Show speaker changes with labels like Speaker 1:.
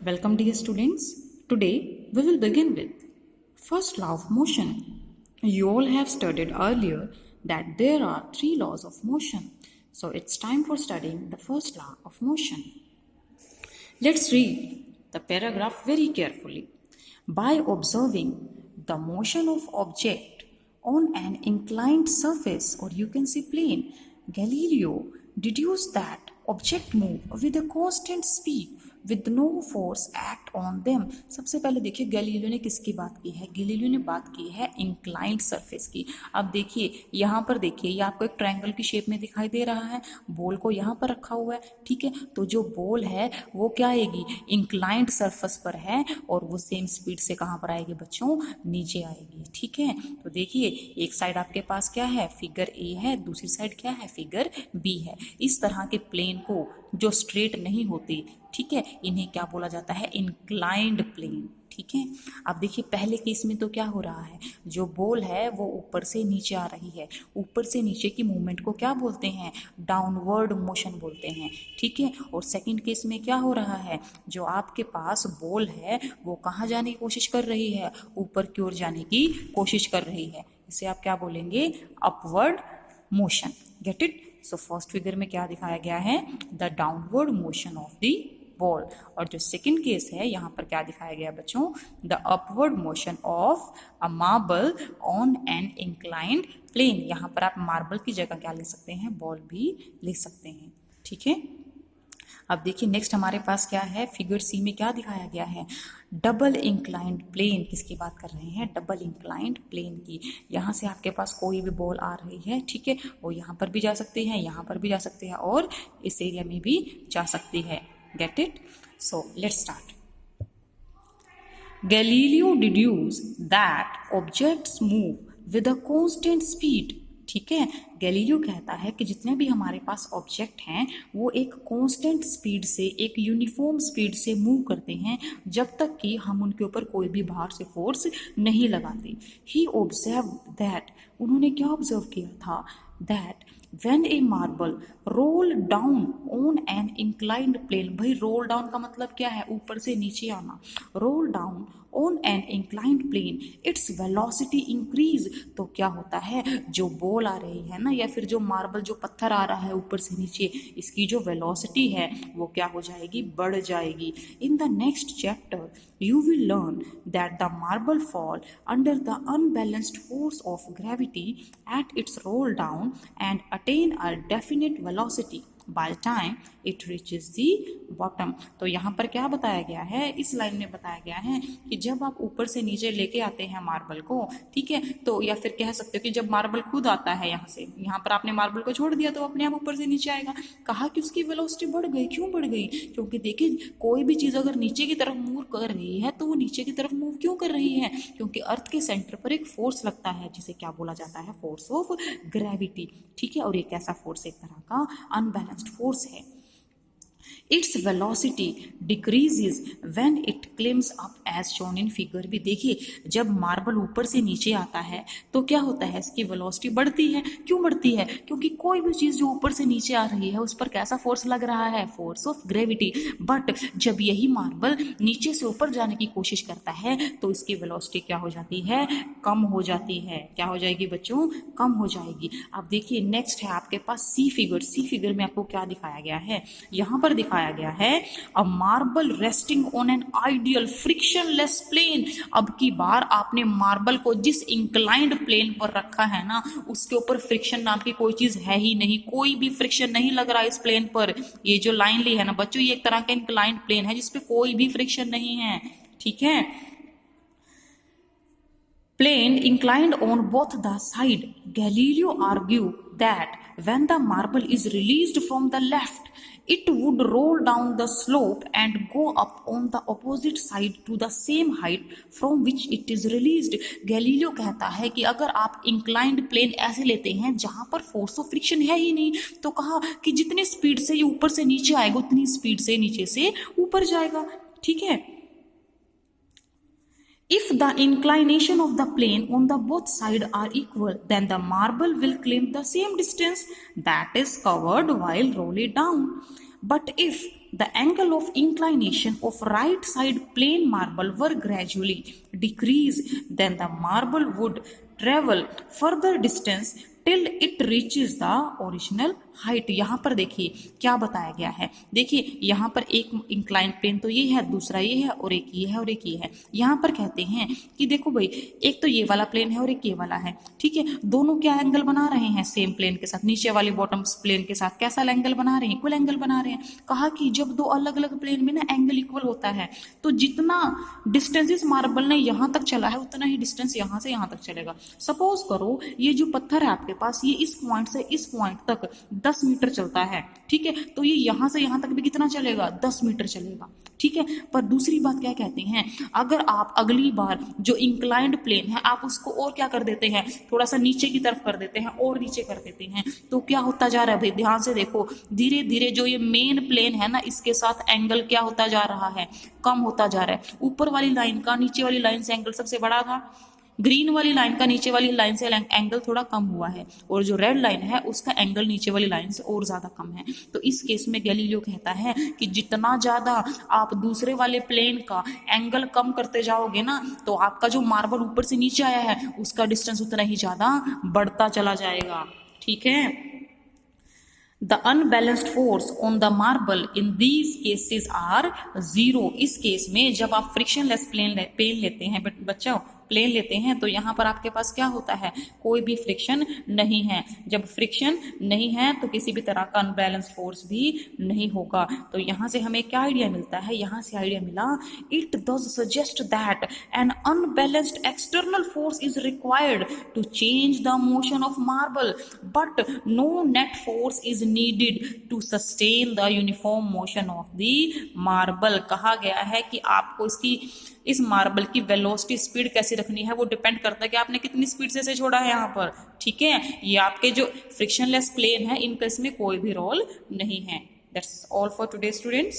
Speaker 1: Welcome dear students. Today we will begin with first law of motion. You all have studied earlier that there are three laws of motion. So it's time for studying the first law of motion. Let's read the paragraph very carefully. By observing the motion of object on an inclined surface, or you can say plane, Galileo deduced that object move with a constant speed with no force act on them. सबसे पहले देखिए Galileo ने किसकी बात की है? Galileo ने बात की है इंक्लाइंड सरफेस की। अब देखिए यहाँ पर देखिए ये आपको एक ट्रायंगल की शेप में दिखाई दे रहा है, बॉल को यहाँ पर रखा हुआ है, ठीक है। तो जो बॉल है वो क्या आएगी? इंक्लाइंड सरफेस पर है और वो सेम स्पीड से कहाँ पर आएगी बच्चों? नीचे आएगी, ठीक है। तो देखिए एक साइड आपके पास क्या है? फिगर ए है, दूसरी साइड क्या है? फिगर बी है। इस तरह के प्लेन को जो स्ट्रेट नहीं होती, ठीक है, इन्हें क्या बोला जाता है? इंक्लाइंड प्लेन, ठीक है। अब देखिए पहले केस में तो क्या हो रहा है? जो बॉल है वो ऊपर से नीचे आ रही है, ऊपर से नीचे की मूवमेंट को क्या बोलते हैं? डाउनवर्ड मोशन बोलते हैं, ठीक है। और सेकंड केस में क्या हो रहा है? जो आपके पास बॉल है वो कहाँ जाने की कोशिश कर रही है? ऊपर की ओर जाने की कोशिश कर रही है। इसे आप क्या बोलेंगे? Upward motion. Get it? So first figure में क्या दिखाया गया है? The downward motion of the ball. और जो सेकंड केस है यहाँ पर क्या दिखाया गया बच्चों? The upward motion of a marble on an inclined plane. यहाँ पर आप मार्बल की जगह क्या ले सकते हैं? बॉल भी ले सकते हैं, ठीक है। अब देखिए नेक्स्ट हमारे पास क्या है? फिगर सी में क्या दिखाया गया है? Double inclined plane. किसकी बात कर रहे हैं? डबल इंक्लाइंड प्लेन की। यहाँ से आपके पास कोई भी बॉल आ रही है, ठीक है, वो यहाँ पर भी जा सकती है, यहाँ पर भी जा सकती है और इस एरिया में भी जा सकती है। Get it? So let's start. Galileo deduced that objects move with a constant speed. ठीक है, गैलीलियो कहता है कि जितने भी हमारे पास ऑब्जेक्ट हैं वो एक कांस्टेंट स्पीड से, एक यूनिफॉर्म स्पीड से मूव करते हैं जब तक कि हम उनके ऊपर कोई भी बाहर से फोर्स नहीं लगाते। ही ऑब्जर्व दैट, उन्होंने क्या ऑब्जर्व किया था? That when a marble roll down on an inclined plane, भाई रोल डाउन का मतलब क्या है? ऊपर से नीचे आना। Roll down on an inclined plane, its velocity increase। तो क्या होता है? जो बॉल आ रही है ना, या फिर जो मार्बल, जो पत्थर आ रहा है ऊपर से नीचे, इसकी जो वेलोसिटी है वो क्या हो जाएगी? बढ़ जाएगी। In the next chapter you will learn that the marble fall under the unbalanced force of gravity at its roll down and attain a definite velocity by time it reaches the bottom। तो यहाँ पर क्या बताया गया है? इस line में बताया गया है कि जब आप ऊपर से नीचे लेके आते हैं मार्बल को, ठीक है, तो या फिर कह सकते हो कि जब मार्बल खुद आता है यहाँ से, यहाँ पर आपने मार्बल को छोड़ दिया तो अपने आप ऊपर से नीचे आएगा। कहा कि उसकी वेलोसिटी बढ़ गई। क्यों बढ़ गई? क्योंकि देखिए कोई भी चीज़ अगर नीचे की तरफ मूव कर रही है तो वो नीचे की तरफ मूव क्यों कर रही है? क्योंकि अर्थ के सेंटर पर एक फोर्स लगता है जिसे क्या बोला जाता है? फोर्स ऑफ ग्रेविटी, ठीक है। और एक ऐसा फोर्स एक तरह का अनबैलेंस्ड फोर्स है। Its velocity decreases when it climbs up as shown in figure भी। देखिए जब मार्बल ऊपर से नीचे आता है तो क्या होता है? इसकी वेलोसिटी बढ़ती है। क्यों बढ़ती है? क्योंकि कोई भी चीज़ जो ऊपर से नीचे आ रही है उस पर कैसा फोर्स लग रहा है? Force of gravity. बट जब यही मार्बल नीचे से ऊपर जाने की कोशिश करता है तो इसकी वेलोसिटी क्या हो जाती है? कम हो जाती है। क्या हो जाएगी बच्चों? कम हो जाएगी। अब देखिए नेक्स्ट है आपके पास सी फिगर। सी फिगर में आपको क्या दिखाया गया है? यहाँ पर दिखाया गया है a marble resting on an ideal frictionless plane. अब की बार आपने मार्बल को जिस इंक्लाइंड प्लेन पर रखा है ना, उसके ऊपर फ्रिक्शन नाम की कोई चीज है ही नहीं, कोई भी फ्रिक्शन नहीं लग रहा इस प्लेन पर। ये जो लाइन ली है ना बच्चों, ये एक तरह का इंक्लाइंड प्लेन है जिसपे कोई भी फ्रिक्शन नहीं है, ठीक है। Plane inclined on both the side. Galileo argued that when the marble is released from the left, it would roll down the slope and go up on the opposite side to the same height from which it is released। Galileo कहता है कि अगर आप inclined plane ऐसे लेते हैं जहां पर फोर्स ऑफ फ्रिक्शन है ही नहीं, तो कहा कि जितनी स्पीड से ये ऊपर से नीचे आएगा उतनी स्पीड से नीचे से ऊपर जाएगा, ठीक है। If the inclination of the plane on the both sides are equal, then the marble will climb the same distance that is covered while rolling down. But if the angle of inclination of right side plain marble were gradually decreased, then the marble would travel further distance till it reaches the original height। यहाँ पर देखिए क्या बताया गया है, देखिए यहाँ पर एक इंक्लाइन प्लेन तो ये है, दूसरा ये है, और एक ये है और एक ये है। यहाँ पर कहते हैं कि देखो भाई, एक तो ये वाला प्लेन है और एक ये वाला है, ठीक है, दोनों क्या एंगल बना रहे हैं सेम प्लेन के साथ, नीचे वाली बॉटम प्लेन के साथ कैसा एंगल बना रहे हैं, इक्वल एंगल बना रहे हैं। कहा कि जब दो अलग अलग प्लेन में ना एंगल इक्वल होता है तो जितना डिस्टेंस इस मार्बल ने यहाँ तक चला है उतना ही डिस्टेंस यहाँ से यहाँ तक चलेगा। सपोज करो ये जो पत्थर है आपके पास, ये इस पॉइंट से इस पॉइंट तक 10 मीटर चलता है, ठीक है, तो ये यहां से यहां तक भी कितना चलेगा, 10 मीटर चलेगा, ठीक है। पर दूसरी बात क्या कहते हैं, अगर आप अगली बार जो इंक्लाइंड प्लेन है आप उसको और क्या कर देते हैं, थोड़ा सा नीचे की तरफ कर देते हैं और नीचे कर देते हैं, तो क्या होता जा रहा है भाई, ध्यान से देखो, धीरे धीरे जो ये मेन प्लेन है ना इसके साथ एंगल क्या होता जा रहा है, कम होता जा रहा है। ऊपर वाली लाइन का नीचे वाली लाइन से एंगल सबसे बड़ा था, ग्रीन वाली लाइन का नीचे वाली लाइन से एंगल थोड़ा कम हुआ है, और जो रेड लाइन है उसका एंगल नीचे वाली लाइन से और ज्यादा कम है। तो इस केस में गैलीलियो कहता है कि जितना ज्यादा आप दूसरे वाले प्लेन का एंगल कम करते जाओगे ना, तो आपका जो मार्बल ऊपर से नीचे आया है उसका डिस्टेंस उतना ही ज्यादा बढ़ता चला जाएगा, ठीक है। The unbalanced force on the marble in these cases are zero। इस केस में जब आप फ्रिक्शनलेस प्लेन लेते हैं बच्चों, प्लेन लेते हैं तो यहाँ पर आपके पास क्या होता है, कोई भी फ्रिक्शन नहीं है। जब फ्रिक्शन नहीं है तो किसी भी तरह का अनबैलेंस फोर्स भी नहीं होगा। तो यहाँ से हमें क्या आइडिया मिलता है, यहाँ से आइडिया मिला, it does suggest that an unbalanced external force is required to change the motion of marble, but no net force is needed to sustain the uniform motion of the marble. कहा गया है कि आपको इस marble की velocity speed कैसे रखनी है वो डिपेंड करता है कि आपने कितनी स्पीड से इसे छोड़ा है यहाँ पर, ठीक है। ये आपके जो फ्रिक्शनलेस प्लेन है इनका इसमें कोई भी रोल नहीं है। That's all for today students.